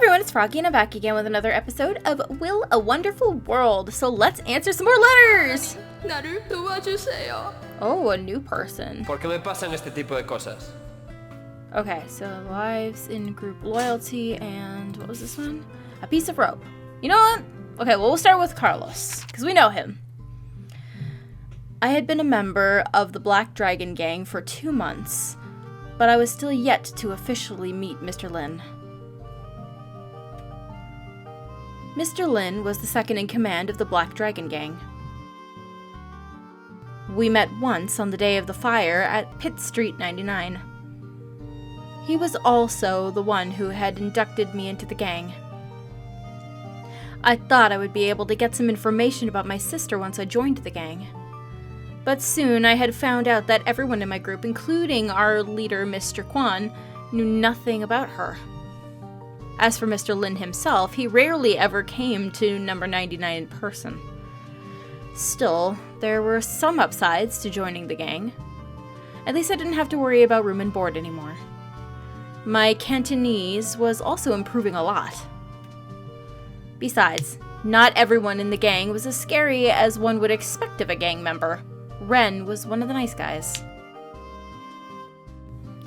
everyone, it's Froggy and I'm back again with another episode of Will a Wonderful World. So let's answer some more letters! Oh, a new person. ¿Por qué me pasan este tipo de cosas? Okay, so lives in group loyalty and what was this one? A piece of rope. You know what? Okay, well we'll start with Carlos, because we know him. I had been a member of the Black Dragon Gang for 2 months, but I was still yet to officially meet Mr. Lin. Mr. Lin was the second in command of the Black Dragon Gang. We met once on the day of the fire at Pitt Street 99. He was also the one who had inducted me into the gang. I thought I would be able to get some information about my sister once I joined the gang. But soon I had found out that everyone in my group, including our leader Mr. Kwan, knew nothing about her. As for Mr. Lin himself, he rarely ever came to number 99 in person. Still, there were some upsides to joining the gang. At least I didn't have to worry about room and board anymore. My Cantonese was also improving a lot. Besides, not everyone in the gang was as scary as one would expect of a gang member. Ren was one of the nice guys.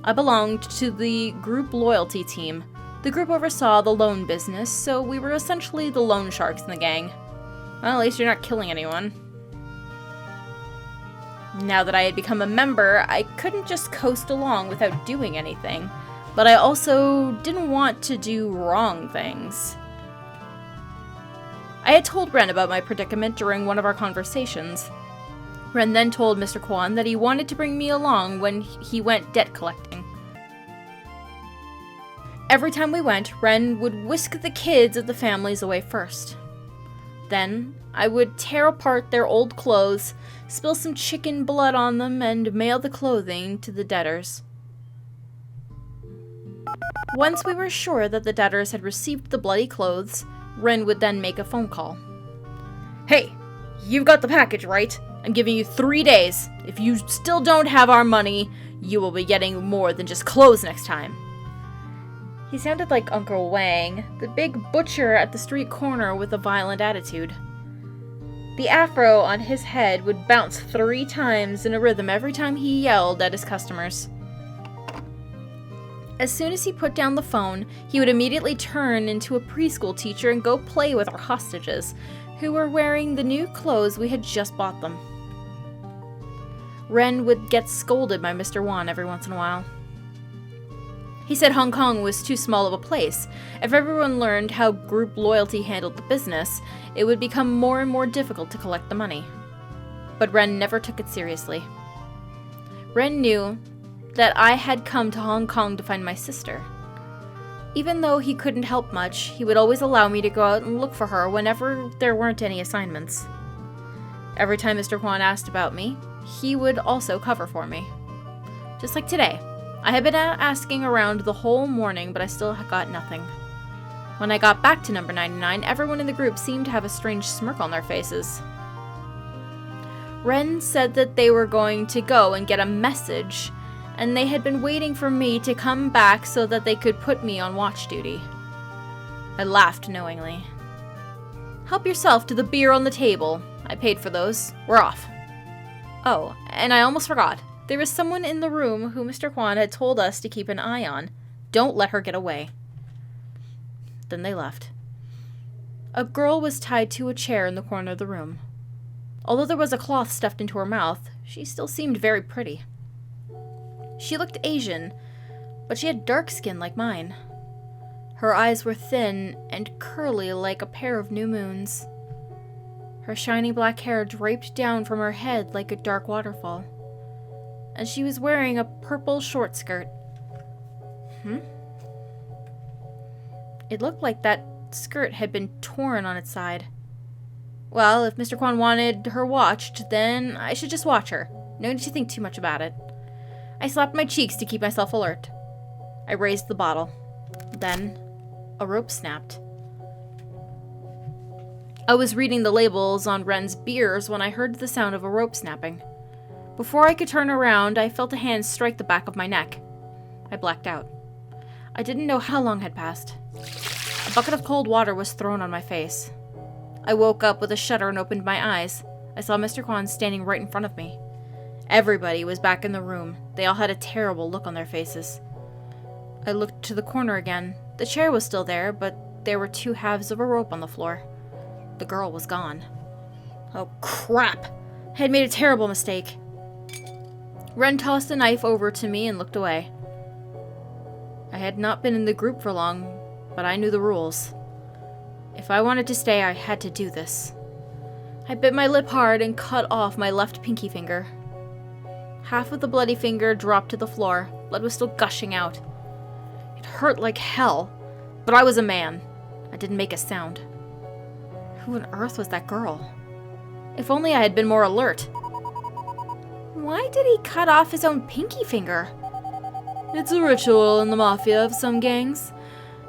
I belonged to the group loyalty team. The group oversaw the loan business, so we were essentially the loan sharks in the gang. Well, at least you're not killing anyone. Now that I had become a member, I couldn't just coast along without doing anything, but I also didn't want to do wrong things. I had told Ren about my predicament during one of our conversations. Ren then told Mr. Kwan that he wanted to bring me along when he went debt collecting. Every time we went, Ren would whisk the kids of the families away first. Then, I would tear apart their old clothes, spill some chicken blood on them, and mail the clothing to the debtors. Once we were sure that the debtors had received the bloody clothes, Ren would then make a phone call. "Hey, you've got the package, right? I'm giving you 3 days. If you still don't have our money, you will be getting more than just clothes next time." He sounded like Uncle Wang, the big butcher at the street corner with a violent attitude. The afro on his head would bounce 3 times in a rhythm every time he yelled at his customers. As soon as he put down the phone, he would immediately turn into a preschool teacher and go play with our hostages, who were wearing the new clothes we had just bought them. Ren would get scolded by Mr. Wan every once in a while. He said Hong Kong was too small of a place. If everyone learned how group loyalty handled the business, it would become more and more difficult to collect the money. But Ren never took it seriously. Ren knew that I had come to Hong Kong to find my sister. Even though he couldn't help much, he would always allow me to go out and look for her whenever there weren't any assignments. Every time Mr. Kwan asked about me, he would also cover for me. Just like today. I had been asking around the whole morning, but I still got nothing. When I got back to number 99, everyone in the group seemed to have a strange smirk on their faces. Ren said that they were going to go and get a message, and they had been waiting for me to come back so that they could put me on watch duty. I laughed knowingly. "Help yourself to the beer on the table. I paid for those. We're off." Oh, and I almost forgot. There was someone in the room who Mr. Kwan had told us to keep an eye on. Don't let her get away. Then they left. A girl was tied to a chair in the corner of the room. Although there was a cloth stuffed into her mouth, she still seemed very pretty. She looked Asian, but she had dark skin like mine. Her eyes were thin and curly like a pair of new moons. Her shiny black hair draped down from her head like a dark waterfall. And she was wearing a purple short skirt. It looked like that skirt had been torn on its side. Well, if Mr. Kwan wanted her watched, then I should just watch her. No need to think too much about it. I slapped my cheeks to keep myself alert. I raised the bottle. Then, a rope snapped. I was reading the labels on Ren's beers when I heard the sound of a rope snapping. Before I could turn around, I felt a hand strike the back of my neck. I blacked out. I didn't know how long had passed. A bucket of cold water was thrown on my face. I woke up with a shudder and opened my eyes. I saw Mr. Kwan standing right in front of me. Everybody was back in the room. They all had a terrible look on their faces. I looked to the corner again. The chair was still there, but there were 2 halves of a rope on the floor. The girl was gone. Oh, crap! I had made a terrible mistake. Ren tossed a knife over to me and looked away. I had not been in the group for long, but I knew the rules. If I wanted to stay, I had to do this. I bit my lip hard and cut off my left pinky finger. Half of the bloody finger dropped to the floor. Blood was still gushing out. It hurt like hell, but I was a man. I didn't make a sound. Who on earth was that girl? If only I had been more alert. Why did he cut off his own pinky finger? It's a ritual in the mafia of some gangs.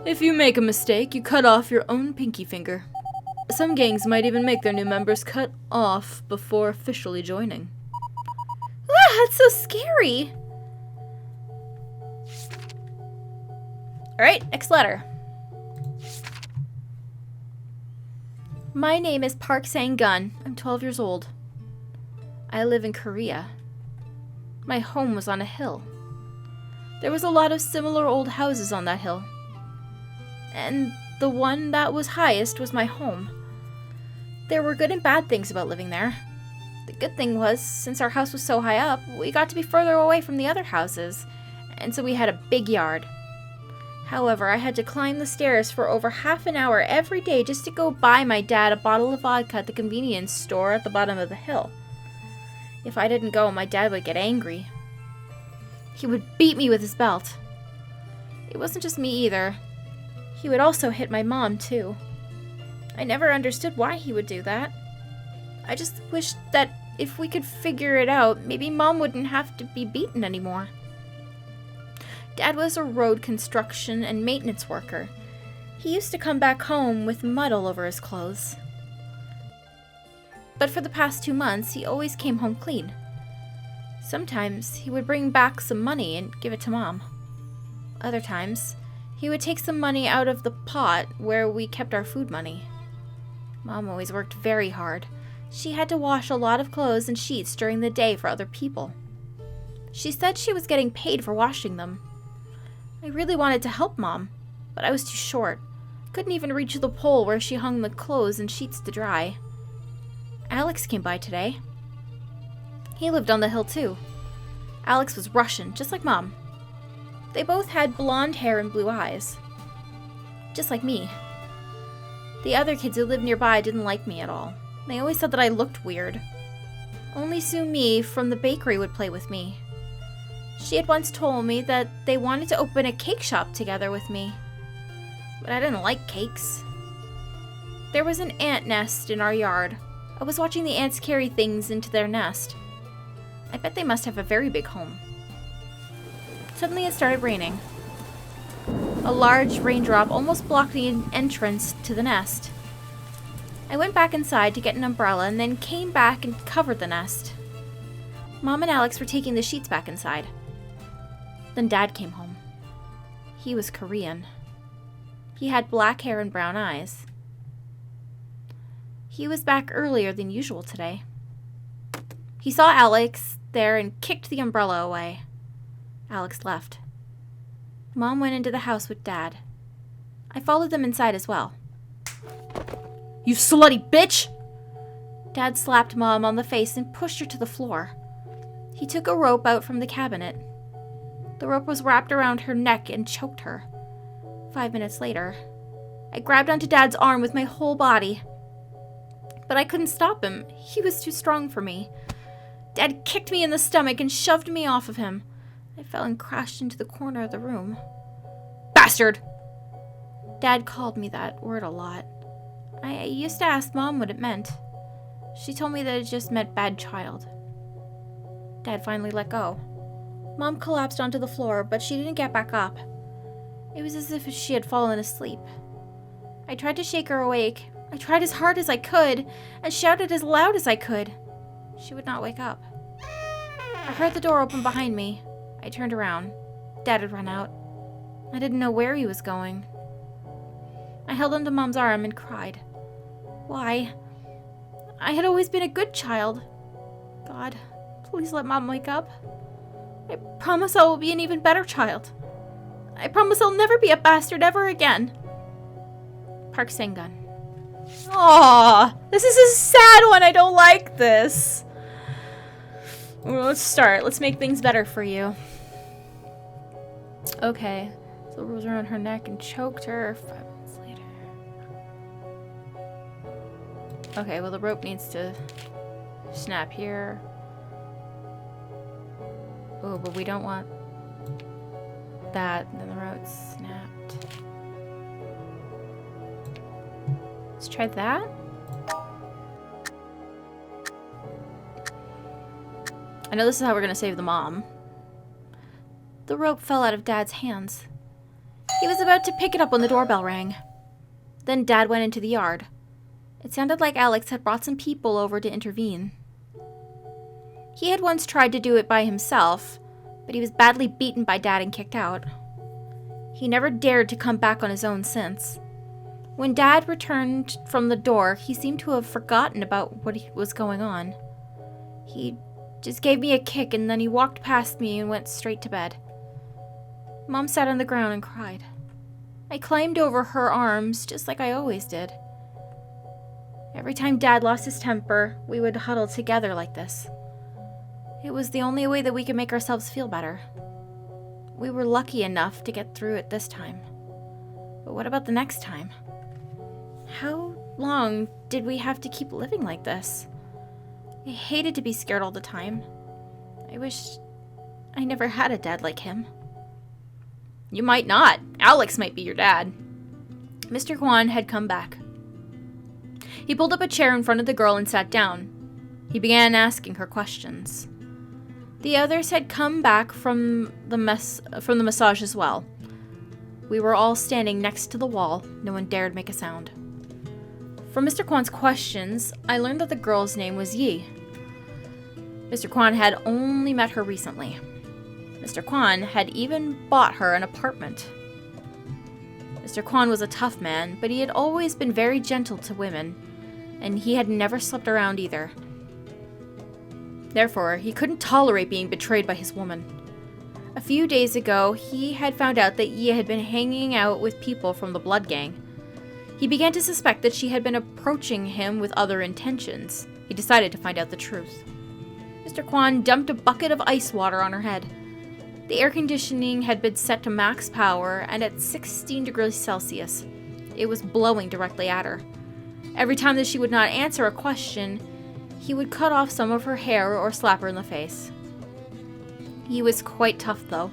If you make a mistake, you cut off your own pinky finger. Some gangs might even make their new members cut off before officially joining. Ah, that's so scary! Alright, next letter. My name is Park Sang-gun. I'm 12 years old. I live in Korea. My home was on a hill. There was a lot of similar old houses on that hill. And the one that was highest was my home. There were good and bad things about living there. The good thing was, since our house was so high up, we got to be further away from the other houses, and so we had a big yard. However, I had to climb the stairs for over half an hour every day just to go buy my dad a bottle of vodka at the convenience store at the bottom of the hill. If I didn't go, my dad would get angry. He would beat me with his belt. It wasn't just me either. He would also hit my mom, too. I never understood why he would do that. I just wished that if we could figure it out, maybe Mom wouldn't have to be beaten anymore. Dad was a road construction and maintenance worker. He used to come back home with mud all over his clothes. But for the past 2 months, he always came home clean. Sometimes he would bring back some money and give it to Mom. Other times, he would take some money out of the pot where we kept our food money. Mom always worked very hard. She had to wash a lot of clothes and sheets during the day for other people. She said she was getting paid for washing them. I really wanted to help Mom, but I was too short. Couldn't even reach the pole where she hung the clothes and sheets to dry. Alex came by today. He lived on the hill too. Alex was Russian, just like Mom. They both had blonde hair and blue eyes. Just like me. The other kids who lived nearby didn't like me at all. They always said that I looked weird. Only Sue Mi from the bakery would play with me. She had once told me that they wanted to open a cake shop together with me. But I didn't like cakes. There was an ant nest in our yard. I was watching the ants carry things into their nest. I bet they must have a very big home. Suddenly it started raining. A large raindrop almost blocked the entrance to the nest. I went back inside to get an umbrella and then came back and covered the nest. Mom and Alex were taking the sheets back inside. Then Dad came home. He was Korean. He had black hair and brown eyes. He was back earlier than usual today. He saw Alex there and kicked the umbrella away. Alex left. Mom went into the house with Dad. I followed them inside as well. "You slutty bitch!" Dad slapped Mom on the face and pushed her to the floor. He took a rope out from the cabinet. The rope was wrapped around her neck and choked her. 5 minutes later, I grabbed onto Dad's arm with my whole body. But I couldn't stop him. He was too strong for me. Dad kicked me in the stomach and shoved me off of him. I fell and crashed into the corner of the room. "Bastard!" Dad called me that word a lot. I used to ask Mom what it meant. She told me that it just meant bad child. Dad finally let go. Mom collapsed onto the floor, but she didn't get back up. It was as if she had fallen asleep. I tried to shake her awake. I tried as hard as I could and shouted as loud as I could. She would not wake up. I heard the door open behind me. I turned around. Dad had run out. I didn't know where he was going. I held onto Mom's arm and cried. Why? I had always been a good child. God, please let Mom wake up. I promise I will be an even better child. I promise I'll never be a bastard ever again. Park Sang-gun. Aww, this is a sad one. I don't like this. Well, let's start. Let's make things better for you. Okay. So it was around her neck and choked her 5 minutes later. Okay, well the rope needs to snap here. Oh, but we don't want that. And then the rope snapped. Let's try that. I know this is how we're gonna save the mom. The rope fell out of Dad's hands. He was about to pick it up when the doorbell rang. Then Dad went into the yard. It sounded like Alex had brought some people over to intervene. He had once tried to do it by himself, but he was badly beaten by Dad and kicked out. He never dared to come back on his own since. When Dad returned from the door, he seemed to have forgotten about what was going on. He just gave me a kick and then he walked past me and went straight to bed. Mom sat on the ground and cried. I climbed over her arms just like I always did. Every time Dad lost his temper, we would huddle together like this. It was the only way that we could make ourselves feel better. We were lucky enough to get through it this time. But what about the next time? How long did we have to keep living like this? I hated to be scared all the time. I wish I never had a dad like him. You might not. Alex might be your dad. Mr. Kwan had come back. He pulled up a chair in front of the girl and sat down. He began asking her questions. The others had come back from the massage as well. We were all standing next to the wall. No one dared make a sound. From Mr. Kwan's questions, I learned that the girl's name was Yi. Mr. Kwan had only met her recently. Mr. Kwan had even bought her an apartment. Mr. Kwan was a tough man, but he had always been very gentle to women, and he had never slept around either. Therefore, he couldn't tolerate being betrayed by his woman. A few days ago, he had found out that Yi had been hanging out with people from the Blood Gang. He began to suspect that she had been approaching him with other intentions. He decided to find out the truth. Mr. Kwan dumped a bucket of ice water on her head. The air conditioning had been set to max power, and at 16 degrees Celsius, it was blowing directly at her. Every time that she would not answer a question, he would cut off some of her hair or slap her in the face. He was quite tough, though.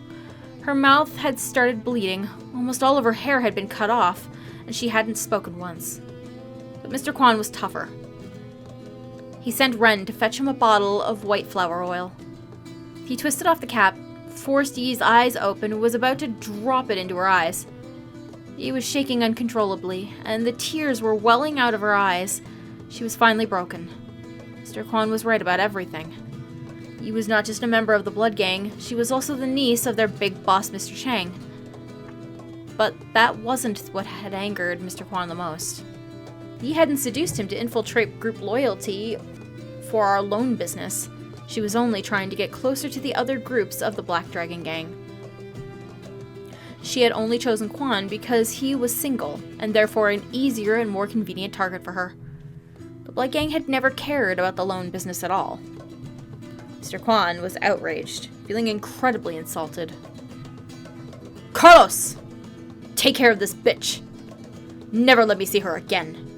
Her mouth had started bleeding, almost all of her hair had been cut off, and she hadn't spoken once. But Mr. Kwan was tougher. He sent Ren to fetch him a bottle of white flower oil. He twisted off the cap, forced Yi's eyes open, and was about to drop it into her eyes. Yi was shaking uncontrollably, and the tears were welling out of her eyes. She was finally broken. Mr. Kwan was right about everything. Yi was not just a member of the Blood Gang, she was also the niece of their big boss, Mr. Chang. But that wasn't what had angered Mr. Kwan the most. Yi hadn't seduced him to infiltrate group loyalty for our loan business. She was only trying to get closer to the other groups of the Black Dragon Gang. She had only chosen Kwan because he was single, and therefore an easier and more convenient target for her. The Blood Gang had never cared about the loan business at all. Mr. Kwan was outraged, feeling incredibly insulted. Carlos! Take care of this bitch! Never let me see her again.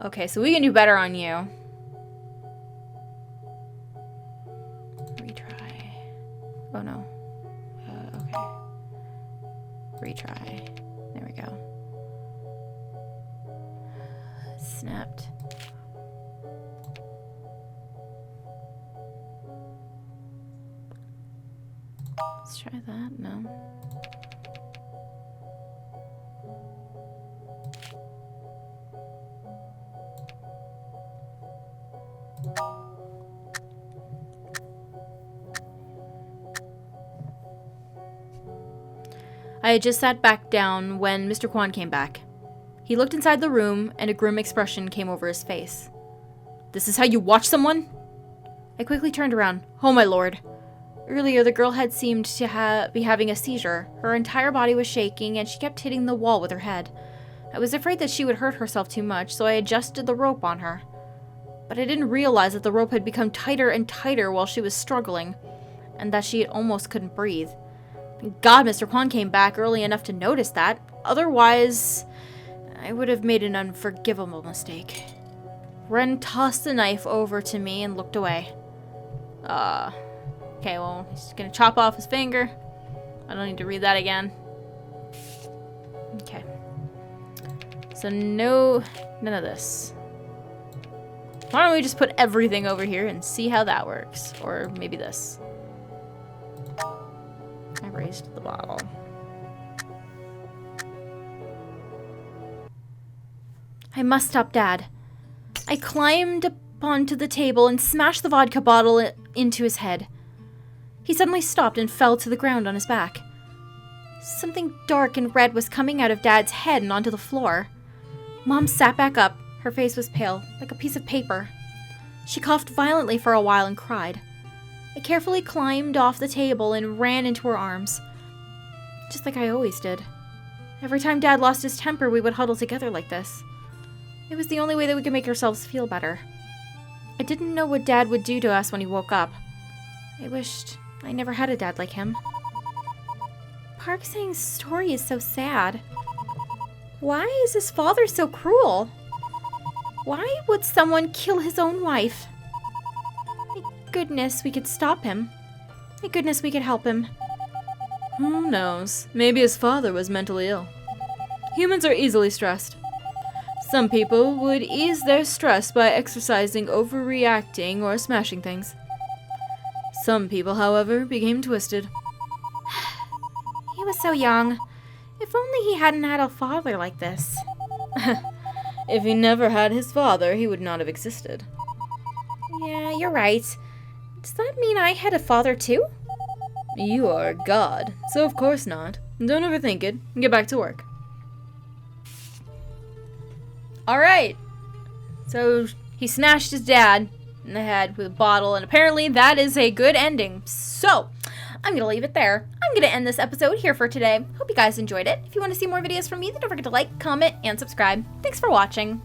Okay, so we can do better on you. Retry. Oh no. Okay. Retry. There we go. Snapped. Let's try that. No. I had just sat back down when Mr. Kwan came back. He looked inside the room, and a grim expression came over his face. "This is how you watch someone?" I quickly turned around. "Oh, my lord." Earlier, the girl had seemed to be having a seizure. Her entire body was shaking, and she kept hitting the wall with her head. I was afraid that she would hurt herself too much, so I adjusted the rope on her. But I didn't realize that the rope had become tighter and tighter while she was struggling, and that she almost couldn't breathe. Thank God Mr. Kwan came back early enough to notice that. Otherwise, I would have made an unforgivable mistake. Ren tossed the knife over to me and looked away. Okay, well, he's gonna chop off his finger. I don't need to read that again. Okay. So none of this. Why don't we just put everything over here and see how that works? Or maybe this. I raised the bottle. I must stop Dad. I climbed up onto the table and smashed the vodka bottle into his head. He suddenly stopped and fell to the ground on his back. Something dark and red was coming out of Dad's head and onto the floor. Mom sat back up. Her face was pale, like a piece of paper. She coughed violently for a while and cried. I carefully climbed off the table and ran into her arms, just like I always did. Every time Dad lost his temper, we would huddle together like this. It was the only way that we could make ourselves feel better. I didn't know what Dad would do to us when he woke up. I wished I never had a dad like him. Park Sang's story is so sad. Why is his father so cruel? Why would someone kill his own wife? Thank goodness we could stop him. Thank goodness we could help him. Who knows? Maybe his father was mentally ill. Humans are easily stressed. Some people would ease their stress by exercising, overreacting, or smashing things. Some people, however, became twisted. He was so young. If only he hadn't had a father like this. If he never had his father, he would not have existed. Yeah, you're right. Does that mean I had a father too? You are a god, so of course not. Don't overthink it. Get back to work. Alright. So he smashed his dad in the head with a bottle, and apparently that is a good ending. So I'm gonna leave it there. I'm gonna end this episode here for today. Hope you guys enjoyed it. If you want to see more videos from me, then don't forget to like, comment, and subscribe. Thanks for watching.